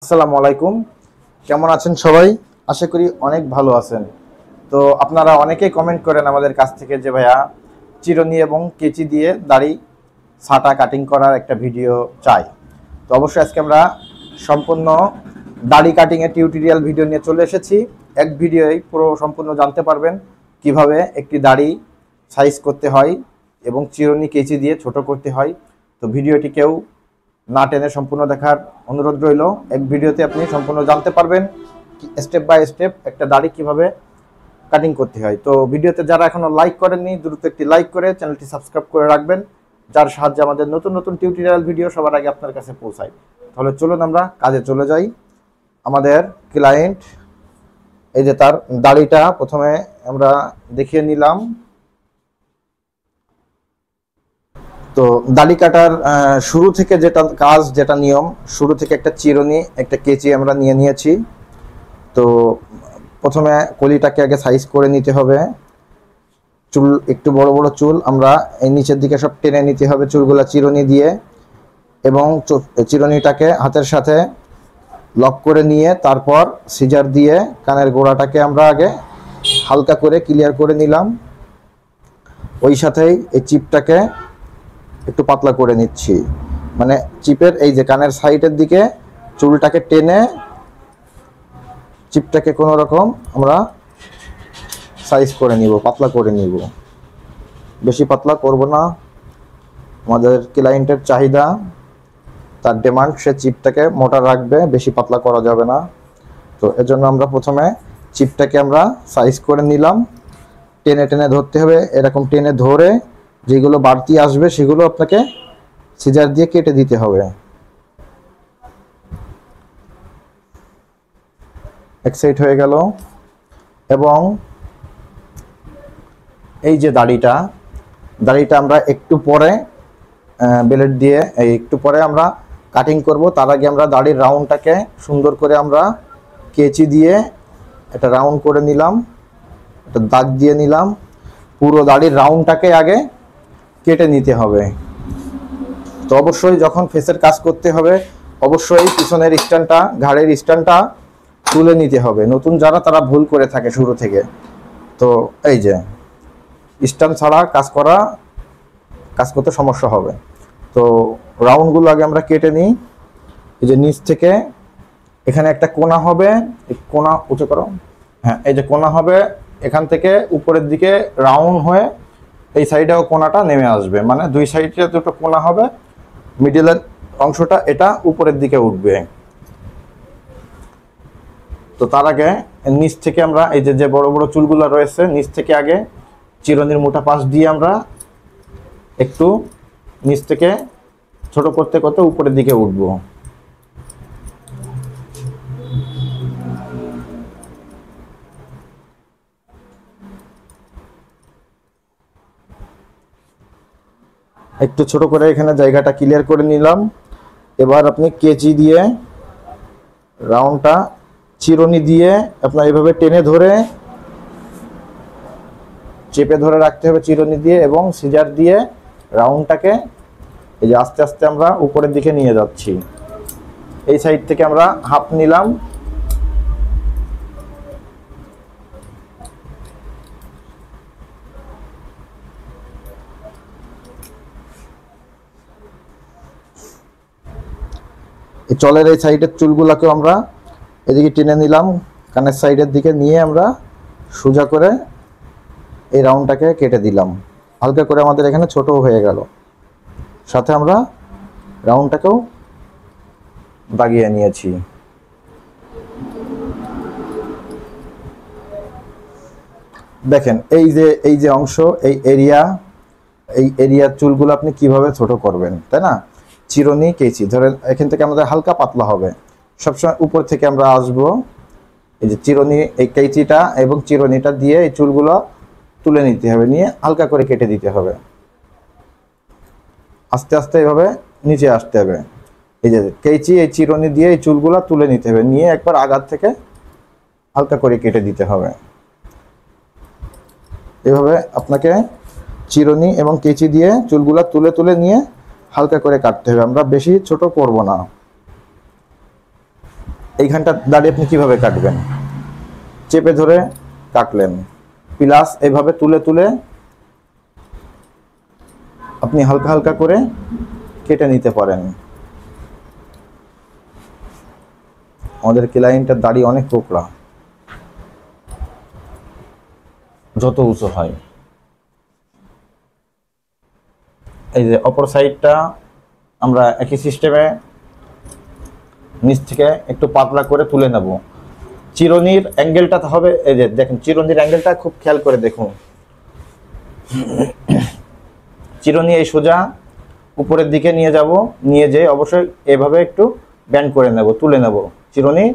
আসসালামু আলাইকুম। কেমন আছেন সবাই? আশা করি অনেক ভালো আছেন। তো আপনারা অনেকেই কমেন্ট করেন আমাদের কাছ থেকে যে ভাইয়া চিরুনি এবং কেচি দিয়ে দাড়ি ছাটা কাটিং করার একটা ভিডিও চাই। তো অবশ্যই আজকে আমরা সম্পূর্ণ দাড়ি কাটিংয়ের টিউটোরিয়াল ভিডিও নিয়ে চলে এসেছি। এক ভিডিওই পুরো সম্পূর্ণ জানতে পারবেন কিভাবে একটি দাড়ি সাইজ করতে হয় এবং চিরুনি কেচি দিয়ে ছোট করতে হয়। তো ভিডিওটি কেউ না টেনে সম্পূর্ণ দেখার অনুরোধ রইল। এক ভিডিওতে আপনি সম্পূর্ণ জানতে পারবেন স্টেপ বাই স্টেপ একটা দাড়ি কিভাবে কাটিং করতে হয়। তো ভিডিওতে যারা এখনো লাইক করেননি দ্রুত একটি লাইক করে চ্যানেলটি সাবস্ক্রাইব করে রাখবেন, যার সাহায্যে আমাদের নতুন নতুন টিউটোরিয়াল ভিডিও সবার আগে আপনার কাছে পৌঁছায়। তাহলে চলুন আমরা কাজে চলে যাই। আমাদের ক্লায়েন্ট এই যে তার দাড়িটা প্রথমে আমরা দেখিয়ে নিলাম। তো দাড়ি কাটার শুরু থেকে যেটা কাজ, যেটা নিয়ম, শুরু থেকে একটা চিরুনি একটা কেচি আমরা নিয়ে নিয়েছি। তো প্রথমে কলিটাকে আগে সাইজ করে নিতে হবে। চুল একটু বড় বড় চুল আমরা এই নিচের দিকে সব টেনে নিতে হবে চুলগুলা চিরুনি দিয়ে, এবং চিরুনিটাকে হাতের সাথে লক করে নিয়ে তারপর সিজার দিয়ে কানের গোড়াটাকে আমরা আগে হালকা করে ক্লিয়ার করে নিলাম। ওই সাথেই এই চিপটাকে একটু পাতলা করে নিচ্ছি, মানে চিপের এই যে কানের সাইডের দিকে চুলটাকে টেনে চিপটাকে কোনো রকম আমরা সাইজ করে নিব, পাতলা করে নিব। বেশি পাতলা করব না, আমাদের ক্লায়েন্টের চাহিদা, তার ডিমান্ড, সে চিপটাকে মোটা রাখবে, বেশি পাতলা করা যাবে না। তো এজন্য আমরা প্রথমে চিপটাকে আমরা সাইজ করে নিলাম। টেনে টেনে ধরতে হবে, এরকম টেনে ধরে যেগুলো বাড়তি আসবে সেগুলো আপনাকে সিজার দিয়ে কেটে দিতে হবে। এক সাইড হয়ে গেল। এবং এই যে দাড়িটা আমরা একটু পরে ব্লেড দিয়ে একটু পরে আমরা কাটিং করব। তার আগে আমরা দাড়ির রাউন্ডটাকে সুন্দর করে আমরা কেচি দিয়ে একটা রাউন্ড করে নিলাম, একটা দাগ দিয়ে নিলাম। পুরো দাড়ির রাউন্ডটাকে আগে কেটে নিতে হবে। তো অবশ্যই যখন ফেসের কাজ করতে হবে অবশ্যই পিছনের স্ট্যান্ডটা, ঘাড়ের স্ট্যান্ডটা তুলে নিতে হবে। নতুন যারা তারা ভুল করে থাকে শুরু থেকে। তো এই যে স্ট্যান্ড ছাড়া কাজ করতে সমস্যা হবে। তো রাউন্ডগুলো আগে আমরা কেটে নিই। এই যে নিচ থেকে এখানে একটা কোণা হবে, এই কোণা উঁচু করো, হ্যাঁ, এই যে কোণা হবে, এখান থেকে উপরের দিকে রাউন্ড হয়ে এই সাইডেও কোণাটা নেমে আসবে, মানে দুই সাইডে দুটো কোণা হবে, মিডলের অংশটা এটা উপরের দিকে উঠবে। তো তার আগে নিচ থেকে আমরা এই যে বড় বড় চুলগুলো রয়েছে নিচ থেকে আগে চিরুনির মোটা পাশ দিয়ে আমরা একটু নিচ থেকে ছোট করতে করতে উপরের দিকে উঠবো। একটু ছোট করে এখানে জায়গাটা ক্লিয়ার করে নিলাম। এবার আপনি কেচি দিয়ে রাউন্ডটা চিরুনি দিয়ে আপনার এইভাবে টেনে ধরে চেপে ধরে রাখতে হবে চিরুনি দিয়ে, এবং সিজার দিয়ে রাউন্ডটাকে এই যে আস্তে আস্তে আমরা উপরের দিকে নিয়ে যাচ্ছি। এই সাইড থেকে আমরা হাফ নিলাম, এই চলের এই সাইডের চুলগুলাকে আমরা এদিকে টেনে নিলাম, কানের সাইডের দিকে নিয়ে আমরা সোজা করে এই রাউন্ডটাকে কেটে দিলাম। হালকা করে আমাদের এখানে ছোট হয়ে গেল, সাথে আমরা রাউন্ডটাকেও দাগিয়ে নিয়েছি। দেখেন এই যে অংশ, এই এরিয়ার চুলগুলো আপনি কিভাবে ছোট করবেন, তাই না? চিরুনি কেচি ধরেন এখান থেকে আমাদের হালকা পাতলা হবে, সবসময় উপর থেকে আমরা আসবো। এই যে চিরুনি, এই কেচিটা এবং চিরুনিটা দিয়ে এই চুলগুলো তুলে নিতে হবে, নিয়ে হালকা করে কেটে দিতে হবে। আস্তে আস্তে এইভাবে নিচে আসতে হবে। এই যে কেচি এই চিরুনি দিয়ে এই চুলগুলো তুলে নিতে হবে, নিয়ে একবার আগার থেকে হালকা করে কেটে দিতে হবে। এভাবে আপনাকে চিরুনি এবং কেচি দিয়ে চুলগুলো তুলে তুলে নিয়ে হালকা করে কাটতে হবে, আমরা বেশি ছোট করব না। এইখানটা দাঁড়িয়ে আপনি কিভাবে কাটবেন, চেপে ধরে কাটলেন, প্লাস এইভাবে তুলে তুলে আপনি হালকা হালকা করে কেটে নিতে পারেন। আমাদের ক্লায়েন্টের দাড়ি অনেক কোকড়া, যত উঁচু হয়। এই যে অপর সাইডটা আমরা একই সিস্টেমে নিচ থেকে একটু পাতলা করে তুলে নেব। চিরুনির অ্যাঙ্গেলটা হবে, এই যে দেখেন চিরুনির অ্যাঙ্গেলটা খুব খেয়াল করে দেখুন। চিরুনি এই সোজা উপরের দিকে নিয়ে যাব, নিয়ে যেয়ে অবশ্যই এভাবে একটু ব্যান্ড করে নেব, তুলে নেব। চিরুনি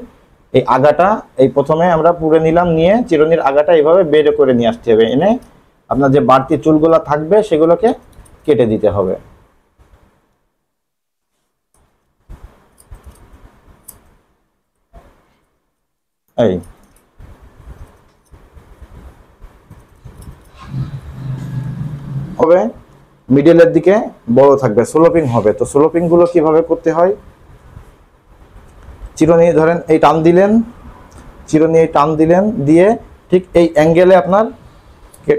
এই আগাটা এই প্রথমে আমরা পুড়ে নিলাম, নিয়ে চিরুনির আগাটা এইভাবে বের করে নিয়ে আসতে হবে, এনে আপনার যে বাড়তি চুলগুলো থাকবে সেগুলোকে কেটে দিতে হবে। এই হবে মিডলের দিকে বড় থাকবে, স্লোপিং হবে। তো স্লোপিং গুলো কিভাবে করতে হয়, চিরুনি ধরেন এই টান দিলেন, চিরুনি এই টান দিলেন, দিয়ে ঠিক এই অ্যাঙ্গেলে আপনার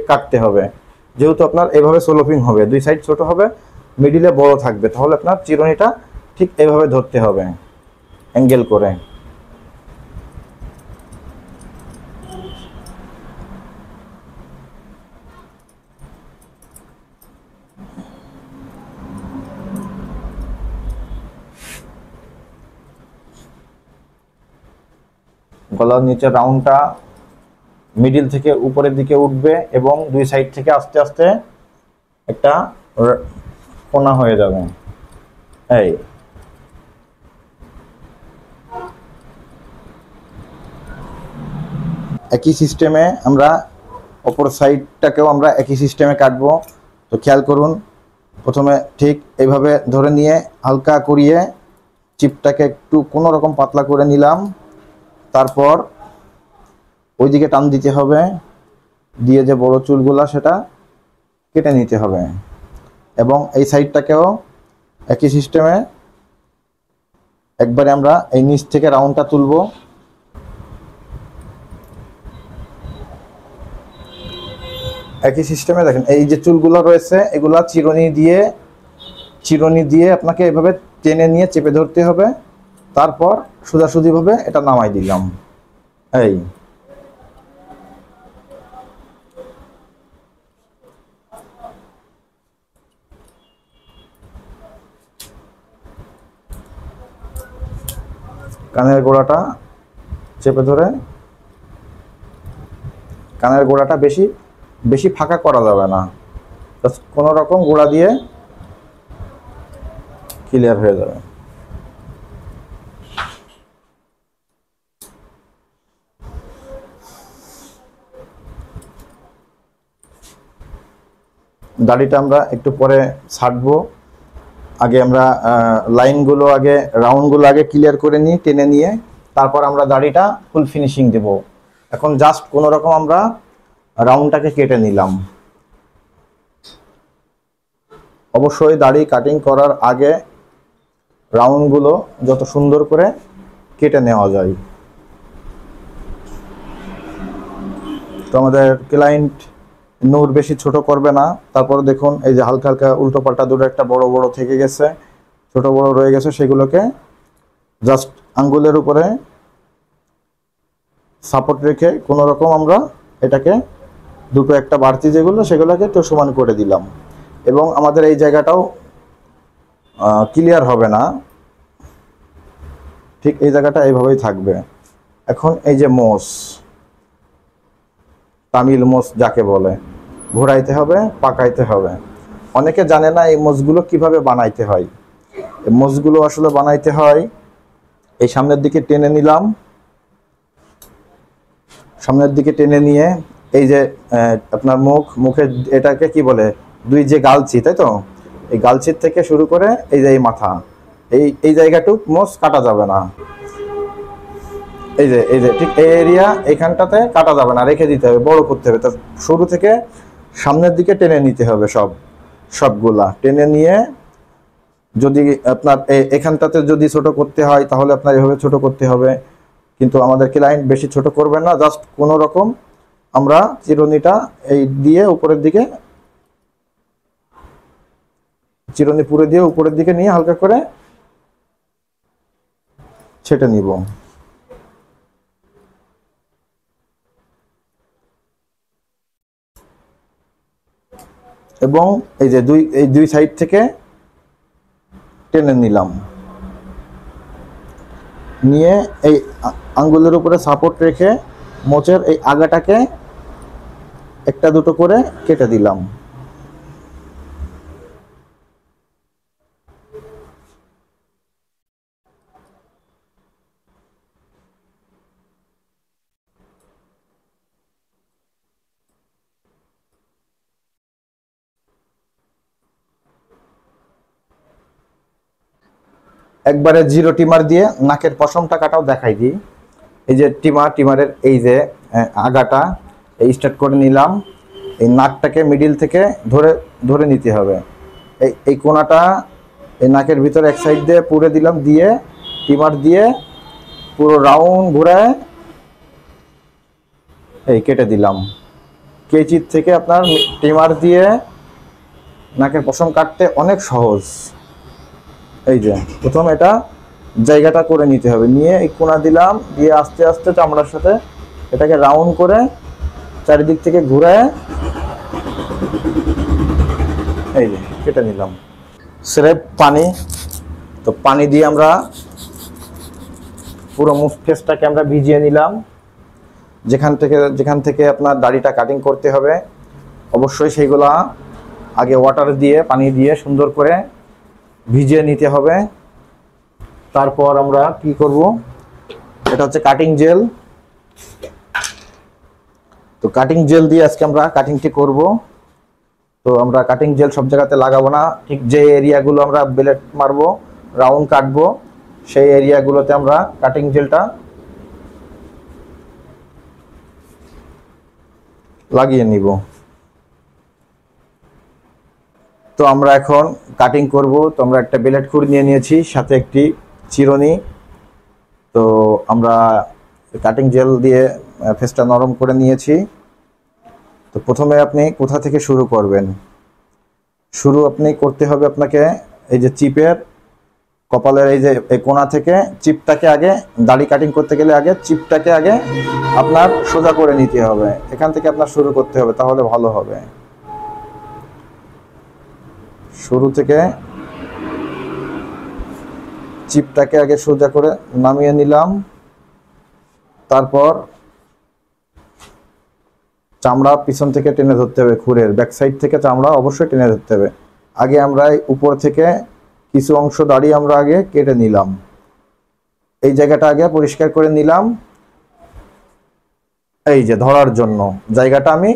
কাটতে হবে। যেহেতু আপনার এভাবে স্লোপিং হবে, দুই সাইড ছোট হবে, মিডিলে বড় থাকবে, তাহলে আপনার চিরুনিটা ঠিক এইভাবে ধরতে হবে অ্যাঙ্গেল করে। গলার নিচের রাউন্ডটা মিডিল থেকে উপরের দিকে উঠবে এবং দুই সাইড থেকে আস্তে আস্তে একটা কোণা হয়ে যাবে। এই একই সিস্টেমে আমরা অপর সাইডটাকেও আমরা একই সিস্টেমে কাটবো। তো খেয়াল করুন, প্রথমে ঠিক এইভাবে ধরে নিয়ে হালকা করিয়ে চিপটাকে একটু কোনো রকম পাতলা করে নিলাম, তারপর ওইদিকে টান দিতে হবে, দিয়ে যে বড় চুলগুলা সেটা কেটে নিতে হবে। এবং এই সাইডটাকেও একই সিস্টেমে একবারে আমরা এই নিচ থেকে রাউন্ডটা তুলব। একই সিস্টেমে দেখেন এই যে চুলগুলো রয়েছে এগুলা চিরুনি দিয়ে আপনাকে এভাবে টেনে নিয়ে চেপে ধরতে হবে, তারপর সোজাসুজিভাবে এটা নামাই দিলাম। এই কানের গোড়াটা চেপে ধরে, কানের গোড়াটা বেশি বেশি ফাঁকা করা যাবে না, কোনো রকম গোড়া দিয়ে ক্লিয়ার হয়ে যাবে। দাড়িটা আমরা একটু পরে ছাড়বো, আগে আমরা লাইনগুলো আগে রাউন্ডগুলো আগে ক্লিয়ার করে নিই টেনে নিয়ে, তারপর আমরা দাড়িটা ফুল ফিনিশিং দেব। এখন জাস্ট কোনো রকম আমরা রাউন্ডটাকে কেটে নিলাম। অবশ্যই দাড়ি কাটিং করার আগে রাউন্ডগুলো যত সুন্দর করে কেটে নেওয়া যায়। তো আমাদের ক্লায়েন্ট নূর বেশি ছোট করবে না। তারপর দেখুন এই যে হালকা হালকা উল্টো পাল্টা দুটো একটা বড় বড় থেকে গেছে, ছোট বড় রয়ে গেছে, সেগুলোকে জাস্ট আঙ্গুলের উপরে সাপোর্ট রেখে কোনো রকম আমরা এটাকে দুটো একটা বাড়তি যেগুলো সেগুলোকে একটু সমান করে দিলাম। এবং আমাদের এই জায়গাটাও ক্লিয়ার হবে না, ঠিক এই জায়গাটা এইভাবেই থাকবে। এখন এই যে মোষ, তামিল মোষ যাকে বলে, ঘোরাইতে হবে, পাকাইতে হবে। অনেকে জানে না এই মোষগুলো কিভাবে বানাইতে হয়। এই মোষগুলো আসলে বানাইতে হয়, এই সামনের দিকে টেনে নিলাম, সামনের দিকে টেনে নিয়ে এই যে আপনার মুখে এটাকে কি বলে, দুই যে গালছি, তাই তো, এই গালছির থেকে শুরু করে এই যে এই মাথা, এই জায়গাটুক মোষ কাটা যাবে না। এই যে ঠিক এই এরিয়া এখানটাতে কাটা যাবে না, রেখে দিতে হবে, বড় করতে হবে। তা শুরু থেকে সামনের দিকে টেনে নিতে হবে, সবগুলা টেনে নিয়ে যদি আপনার এখানটাতে যদি ছোট করতে হয় তাহলে আপনার এভাবে ছোট করতে হবে, কিন্তু আমাদের ক্লায়েন্ট বেশি ছোট করবেন না, জাস্ট কোনো রকম আমরা চিরুনিটা এই দিয়ে উপরের দিকে, চিরুনি পুরে দিয়ে উপরের দিকে নিয়ে হালকা করে ছেটে নিব। এবং এই যে দুই সাইড থেকে টেনে নিলাম, নিয়ে এই আঙ্গুলের উপরে সাপোর্ট রেখে মোচের এই আগাটাকে একটা দুটো করে কেটে দিলাম। একবারে জিরো টিমার দিয়ে নাকের পশমটা কাটাও দেখাই দিই। এই যে টিমারের এই যে আগাটা এই স্টার্ট করে নিলাম, এই নাকটাকে মিডিল থেকে ধরে ধরে নিতে হবে। এই কোনাটা এই নাকের ভিতরে এক সাইড দিয়ে পুরে দিলাম, দিয়ে টিমার দিয়ে পুরো রাউন্ড ঘুরায় এই কেটে দিলাম। কেচির থেকে আপনার টিমার দিয়ে নাকের পশম কাটতে অনেক সহজ। এই যে প্রথম এটা জায়গাটা করে নিতে হবে, নিয়ে এই কোনা দিলাম, দিয়ে আস্তে আস্তে চামড়ার সাথে এটাকে রাউন্ড করে চারিদিক থেকে ঘুরে এই যে কেটে নিলাম। স্রেফ পানি, তো পানি দিয়ে আমরা পুরো মুখ ফেসটাকে আমরা ভিজিয়ে নিলাম। যেখান থেকে আপনার দাড়িটা কাটিং করতে হবে অবশ্যই সেইগুলা আগে ওয়াটার দিয়ে পানি দিয়ে সুন্দর করে ভিজিয়ে নিতে হবে। তারপর আমরা কি করব, এটা হচ্ছে কাটিং জেল। তো কাটিং জেল দিয়ে আজকে আমরা কাটিংটি করব। তো আমরা কাটিং জেল সব জায়গাতে লাগাবো না, ঠিক যে এরিয়াগুলো আমরা ব্লেড মারবো, রাউন্ড কাটবো, সেই এরিয়াগুলোতে আমরা কাটিং জেলটা লাগিয়ে নিব। তো আমরা এখন কাটিং করব। তো আমরা একটা ব্লেড খুঁড় নিয়ে নিয়েছি, সাথে একটি চিরুনি। তো আমরা কাটিং জেল দিয়ে ফেসটা নরম করে নিয়েছি। তো প্রথমে আপনি কোথা থেকে শুরু করবেন? শুরু আপনি করতে হবে আপনাকে এই যে চিপের কপালের এই যে এই কোণা থেকে চিপটাকে আগে, দাড়ি কাটিং করতে গেলে আগে চিপটাকে আগে আপনার সোজা করে নিতে হবে। এখান থেকে আপনার শুরু করতে হবে, তাহলে ভালো হবে। শুরু থেকে চিপটাকে আগে সোজা করে নামিয়ে নিলাম। তারপর চামড়া পিছন থেকে টেনে ধরতে হবে, খুরের ব্যাক সাইড থেকে চামড়া অবশ্যই টেনে ধরতে হবে। আগে আমরা উপর থেকে কিছু অংশ দাড়ি আমরা আগে কেটে নিলাম, এই জায়গাটা আগে পরিষ্কার করে নিলাম। এই যে ধরার জন্য জায়গাটা আমি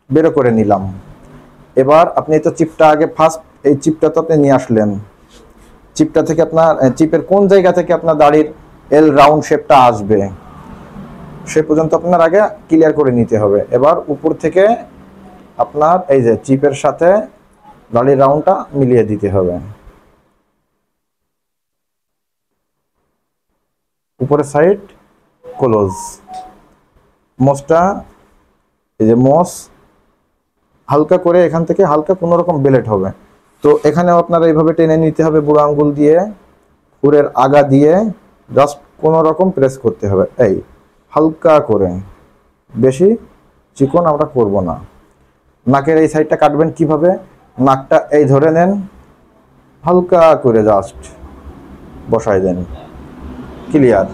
বেরো করে নিলাম। এবার আপনি তো চিপটা আগে ফার্স্ট এই চিপটা তো আপনি নিয়ে আসলেন, চিপটা থেকে আপনার চিপের কোন জায়গা থেকে আপনার দাড়ির এল রাউন্ড শেপটা আসবে সে পর্যন্ত আপনার আগে ক্লিয়ার করে নিতে হবে। এবার উপর থেকে আপনার এই যে চিপের সাথে দাড়ির রাউন্ডটা মিলিয়ে দিতে হবে। উপরের সাইড ক্লোজ, মোসটা এই যে মোস হালকা করে এখান থেকে হালকা কোনো রকম বেলেট হবে। তো এখানেও আপনারা এইভাবে টেনে নিতে হবে, বুড়ো আঙ্গুল দিয়ে খুরের আগা দিয়ে জাস্ট কোনো রকম প্রেস করতে হবে, এই হালকা করে, বেশি চিকন আমরা করব না। নাকের এই সাইডটা কাটবেন কিভাবে, নাকটা এই ধরে নেন, হালকা করে জাস্ট বসাই দেন, ক্লিয়ার।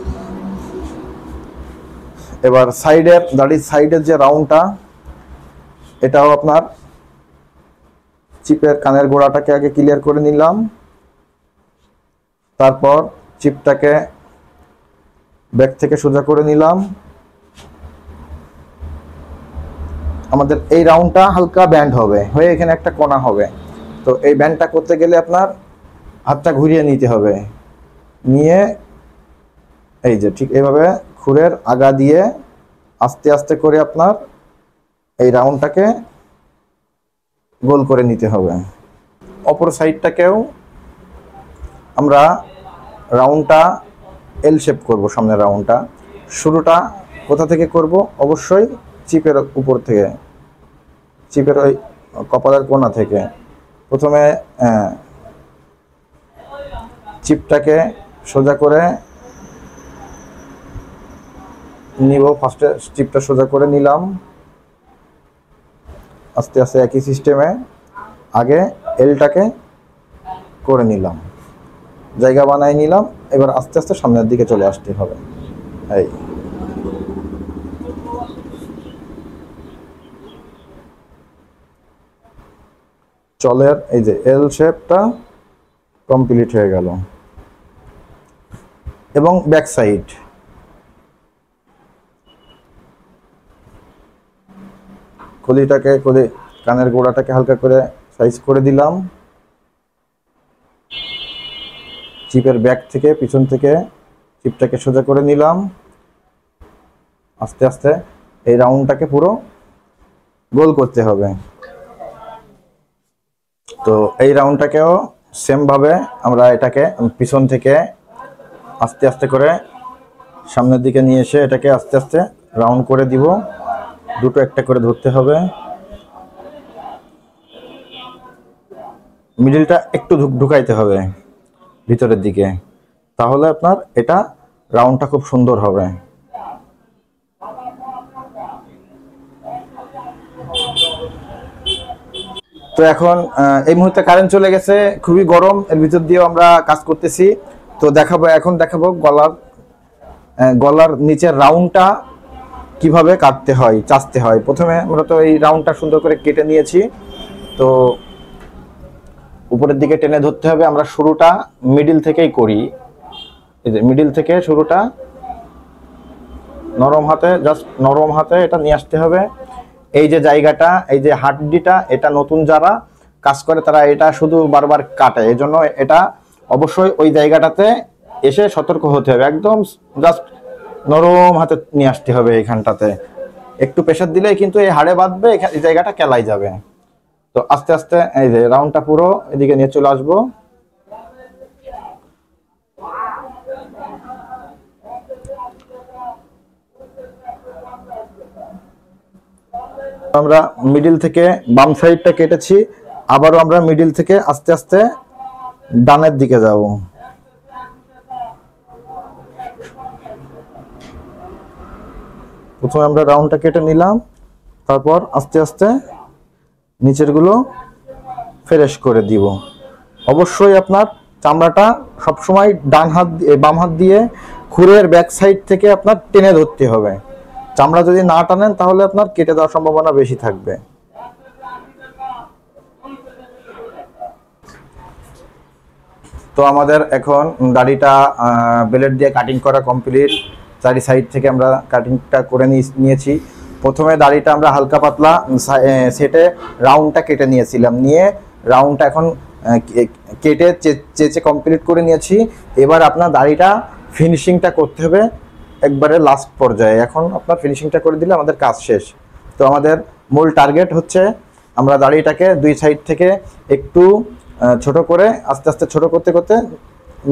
এবার সাইডের দাড়ির সাইডের যে রাউন্ডটা, এটাও আপনার চিপের কানের গোড়াটাকে আগে ক্লিয়ার করে নিলাম। তারপর চিপটাকে ব্যাক থেকে সোজা করে নিলাম। আমাদের এই রাউন্ডটা হালকা ব্যান্ড হবে, হয়ে এখানে একটা কোণা হবে। তো এই ব্যান্ডটা করতে গেলে আপনার হাতটা ঘুরিয়ে নিতে হবে, নিয়ে এই যে ঠিক এইভাবে খুরের আগা দিয়ে আস্তে আস্তে করে আপনার এই রাউন্ডটাকে গোল করে নিতে হবে। অপর সাইডটাকেও আমরা রাউন্ডটা এল শেপ করব, সামনের রাউন্ডটা শুরুটা কোথা থেকে করব? অবশ্যই চিপের উপর থেকে, চিপের ওই কপালের কোণা থেকে। প্রথমে চিপটাকে সোজা করে নিব। ফার্স্টে চিপটা সোজা করে নিলাম, আস্তে আস্তে একই সিস্টেমে আগে এলটাকে করে নিলাম, জায়গা বানাই নিলাম। এবার আস্তে আস্তে সামনের দিকে চলে আসতে হবে। এই চলের এই যে এল শেপটা কমপ্লিট হয়ে গেল। এবং ব্যাক সাইড কানের গোড়াটাকে হালকা করে সাইজ করে দিলাম। চিপের ব্যাক থেকে, পিছন থেকে চিপটাকে সোজা করে নিলাম। আস্তে আস্তে এই রাউন্ডটাকে পুরো গোল করতে হবে। তো এই রাউন্ডটাকেও সেম ভাবে আমরা এটাকে পিছন থেকে আস্তে আস্তে করে সামনের দিকে নিয়ে এসে এটাকে আস্তে আস্তে রাউন্ড করে দিব। দুটো একটা করে ধরতে হবে। মিডলটা একটু ঢুকাইতে হবে ভিতরের দিকে, তাহলে আপনার এটা রাউন্ডটা খুব সুন্দর হবে। তো এখন এই মুহূর্তে কারেন্ট চলে গেছে, খুবই গরম, এর ভিতর দিয়েও আমরা কাজ করতেছি। তো এখন দেখাবো গলার নিচের রাউন্ডটা কিভাবে কাটতে হয়, চাচতে হয়। প্রথমে আমরা তো এই রাউন্ডটা সুন্দর করে কেটে নিয়েছি। তো উপরের দিকে টেনে ধরতে হবে। আমরা শুরুটা মিডিল থেকেই করি। এই যে মিডিল থেকে শুরুটা নরম হাতে এটা নিয়ে আসতে হবে। এই যে জায়গাটা, এই যে হাড্ডিটা, এটা নতুন যারা কাজ করে তারা এটা শুধু বারবার কাটে। এই জন্য এটা অবশ্যই ওই জায়গাটাতে এসে সতর্ক হতে হবে। একদম জাস্ট নরম হাতে নিয়ে আসতে হবে। এইখানটাতে একটু প্রেশার দিলেই কিন্তু এই হাড়ে বাঁধবে, এই জায়গাটা কেলাই যাবে। তো আস্তে আস্তে এই যে রাউন্ডটা পুরো এদিকে নিয়ে চলে আসবো। আমরা মিডিল থেকে বাম সাইডটা কেটেছি, আবারও আমরা মিডিল থেকে আস্তে আস্তে ডানের দিকে যাব। প্রথমে আমরা রাউন্ডটা কেটে নিলাম, তারপর আস্তে আস্তে নিচের গুলো ফ্রেশ করে দিব। অবশ্যই আপনার চামড়াটা সবসময় বাম হাত দিয়ে খুরের ব্যাক সাইড থেকে আপনার টেনে ধরতে হবে। চামড়া যদি না টানেন তাহলে আপনার কেটে দেওয়ার সম্ভাবনা বেশি থাকবে। তো আমাদের এখন দাড়িটা ব্লেড দিয়ে কাটিং করা কমপ্লিট। চারি সাইড থেকে আমরা কাটিংটা করে নিয়েছি। প্রথমে দাড়িটা আমরা হালকা পাতলা সেটে রাউন্ডটা কেটে নিয়েছিলাম, নিয়ে রাউন্ডটা এখন কেটে চেচে কমপ্লিট করে নিয়েছি। এবার আপনার দাড়িটা ফিনিশিংটা করতে হবে একবারে লাস্ট পর্যায়ে। এখন আপনার ফিনিশিংটা করে দিলে আমাদের কাজ শেষ। তো আমাদের মূল টার্গেট হচ্ছে আমরা দাড়িটাকে দুই সাইড থেকে একটু ছোট করে আস্তে আস্তে ছোট করতে করতে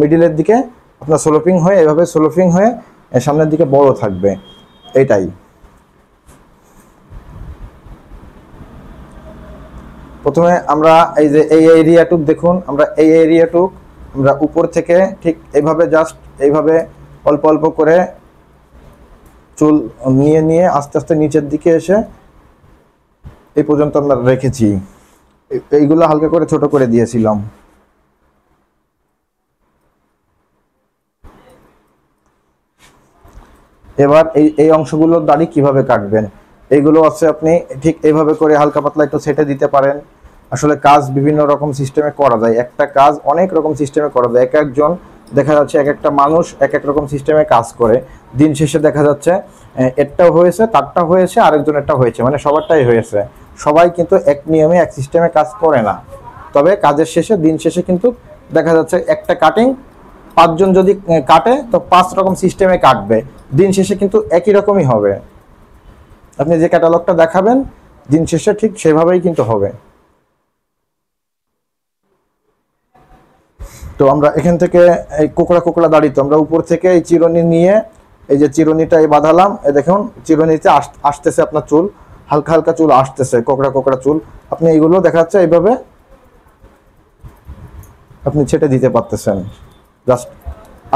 মিডিলের দিকে আপনার স্লোপিং হয়ে, এভাবে স্লোপিং হয়ে সামনের দিকে বড় থাকবে। এইটাই প্রথমে আমরা এই যে এই এরিয়াটুক দেখুন, আমরা এই এরিয়াটুক আমরা উপর থেকে ঠিক এইভাবে জাস্ট এইভাবে অল্প অল্প করে চুল নিয়ে নিয়ে আস্তে আস্তে নিচের দিকে এসে এই পর্যন্ত আমরা রেখেছি। এইগুলো হালকা করে ছোট করে দিয়েছিলাম। এবার এই অংশগুলোর দাড়ি কিভাবে কাটবেন এইগুলো আছে, আপনি ঠিক এইভাবে করে হালকা পাতলা একটু সেটে দিতে পারেন। আসলে কাজ বিভিন্ন রকম সিস্টেমে করা যায়, একটা কাজ অনেক রকম সিস্টেমে করা যায়। এক একজন দেখা যাচ্ছে এক একটা মানুষ এক এক রকম সিস্টেমে কাজ করে, দিন শেষে দেখা যাচ্ছে এরটাও হয়েছে, তারটাও হয়েছে, আরেকজনেরটা হয়েছে, মানে সবারটাই হয়েছে। সবাই কিন্তু এক নিয়মে এক সিস্টেমে কাজ করে না। তবে কাজের শেষে দিন শেষে কিন্তু দেখা যাচ্ছে একটা কাটিং পাঁচজন যদি কাটে তো 5 রকম সিস্টেমে কাটবে, দিন শেষে কিন্তু একই রকমই হবে। আপনি যে ক্যাটালগটা দেখাবেন দিন শেষে ঠিক সেভাবেই কিন্তু হবে। তো আমরা এখান থেকে এই কোকড়া দাড়ি তো আমরা উপর থেকে এই চিরুনি নিয়ে এই যে চিরুনিটাই বাঁধালাম, দেখুন চিরুনিতে আসতেছে আপনার চুল, হালকা হালকা চুল আসতেছে, কোকড়া কোকড়া চুল। আপনি এইগুলো দেখা যাচ্ছে এইভাবে আপনি ছেটে দিতে পারতেছেন, জাস্ট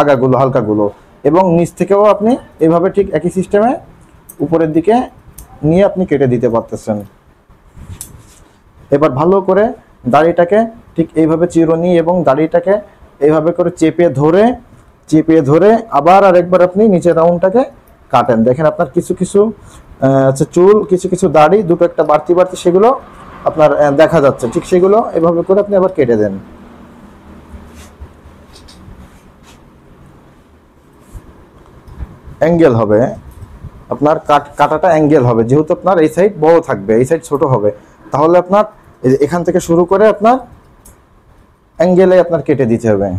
আগাগুলো হালকাগুলো, এবং নিচ থেকেও আপনি এইভাবে ঠিক একই সিস্টেমে উপরের দিকে নিয়ে আপনি কেটে দিতে পারতেছেন। এবার ভালো করে দাড়িটাকে ঠিক এইভাবে চিরুনি এবং দাড়িটাকে এইভাবে করে চেপে ধরে আবার আরেকবার আপনি নিচের রাউন্ডটাকে কাটেন। দেখেন আপনার কিছু কিছু চুল, কিছু কিছু দাড়ি দুটো একটা বাড়তি বাড়তি সেগুলো আপনার দেখা যাচ্ছে, ঠিক সেগুলো এভাবে করে আপনি আবার কেটে দেন। অ্যাঙ্গেল হবে আপনার, কাটাটা অ্যাঙ্গেল হবে, যেহেতু আপনার এই সাইড বড় থাকবে এই সাইড ছোট হবে, তাহলে আপনার এখান থেকে শুরু করে আপনার অ্যাঙ্গেলে আপনার কেটে দিতে হবে।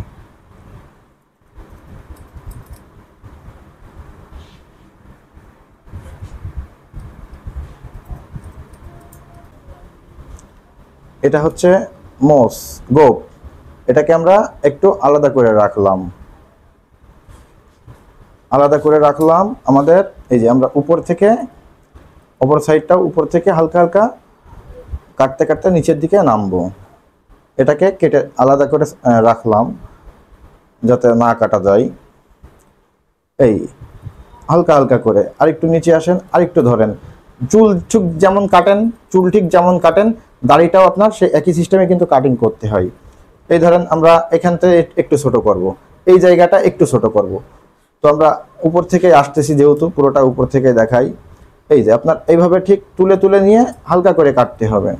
এটা হচ্ছে গোপ, এটাকে আমরা একটু আলাদা করে রাখলাম। আমাদের এই যে আমরা উপর থেকে অপর সাইডটাও উপর থেকে হালকা হালকা কাটতে কাটতে নিচের দিকে নামবো। এটাকে কেটে আলাদা করে রাখলাম যাতে না কাটা যায়। এই হালকা হালকা করে আরেকটু নিচে আসেন, আরেকটু ধরেন, চুল ঠিক যেমন কাটেন দাড়িটাও আপনার সেই একই সিস্টেমে কিন্তু কাটিং করতে হয়। এই ধরেন আমরা এখান থেকে একটু ছোট করব, এই জায়গাটা একটু ছোট করব, তো আমরা উপর থেকে আসতেছি যেহেতু পুরোটা উপর থেকে দেখাই। এই যে আপনার এইভাবে ঠিক তুলে নিয়ে হালকা করে কাটতে হবে,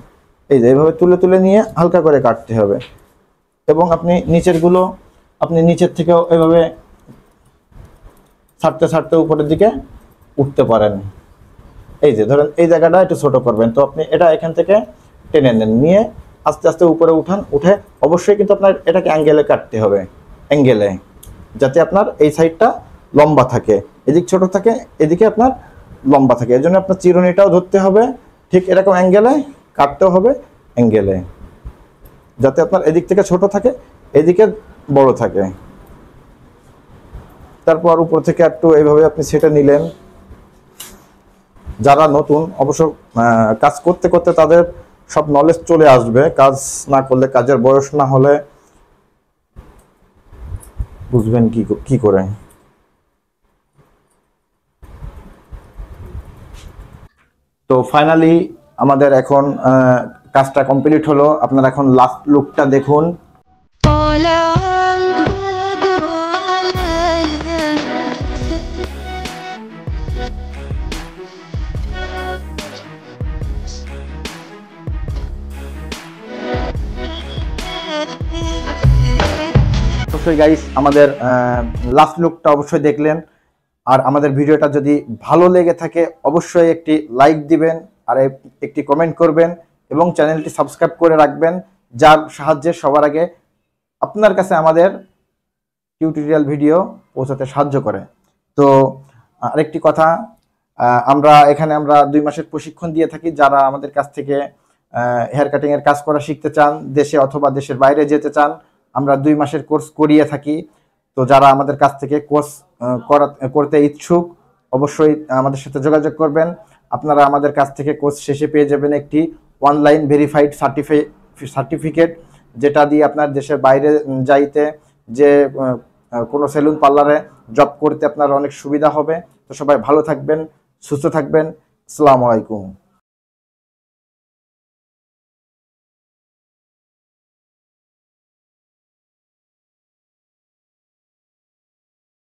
এই যে এইভাবে তুলে নিয়ে হালকা করে কাটতে হবে। এবং আপনি নিচের থেকেও এইভাবে ছাড়তে উপরের দিকে উঠতে পারেন। এই যে ধরেন এই জায়গাটা একটু ছোট করবেন, তো আপনি এটা এখান থেকে টেনে নেন, নিয়ে আস্তে আস্তে উপরে উঠে অবশ্যই কিন্তু আপনার এটাকে অ্যাঙ্গেলে কাটতে হবে, অ্যাঙ্গেলে, যাতে আপনার এই সাইডটা লম্বা থাকে, এদিক ছোট থাকে, এদিকে আপনার লম্বা থাকে। এর জন্য আপনার চিরুনিটাও ধরতে হবে ঠিক এরকম অ্যাঙ্গেলে, কাটতেও হবে অ্যাঙ্গেলে, যাতে আপনার এদিক থেকে ছোট থাকে, এদিকে বড় থাকে। তারপর উপর থেকে একটু এইভাবে আপনি সেটে নিলেন। যারা নতুন অবশ্য কাজ করতে করতে তাদের সব নলেজ চলে আসবে, কাজ না করলে, কাজের বয়স না হলে বুঝবেন কি করে। তো ফাইনালি আমাদের এখন কাজটা কমপ্লিট হলো। আপনারা এখন লাস্ট লুকটা দেখুন। অবশ্যই গাইস আমাদের লাস্ট লুকটা অবশ্যই দেখলেন, আর আমাদের ভিডিওটা যদি ভালো লেগে থাকে অবশ্যই একটি লাইক দিবেন, আর একটি কমেন্ট করবেন, এবং চ্যানেলটি সাবস্ক্রাইব করে রাখবেন, যার সাহায্যে সবার আগে আপনার কাছে আমাদের টিউটোরিয়াল ভিডিও পৌঁছাতে সাহায্য করে। তো আরেকটি কথা, আমরা 2 মাসের প্রশিক্ষণ দিয়ে থাকি। যারা আমাদের কাছ থেকে হেয়ার কাটিং এর কাজ করা শিখতে চান, দেশে অথবা দেশের বাইরে যেতে চান, আমরা 2 মাসের কোর্স করিয়ে থাকি। তো যারা আমাদের কাছ থেকে কোর্স করতে ইচ্ছুক অবশ্যই আমাদের সাথে যোগাযোগ করবেন। আপনারা আমাদের কাছ থেকে কোর্স শেষে পেয়ে যাবেন একটি অনলাইন ভেরিফাইড সার্টিফিকেট, যেটা দিয়ে আপনার দেশের বাইরে যাইতে যে কোনো সেলুন পার্লারে জব করতে আপনার অনেক সুবিধা হবে। তো সবাই ভালো থাকবেন, সুস্থ থাকবেন। আসসালামু আলাইকুম।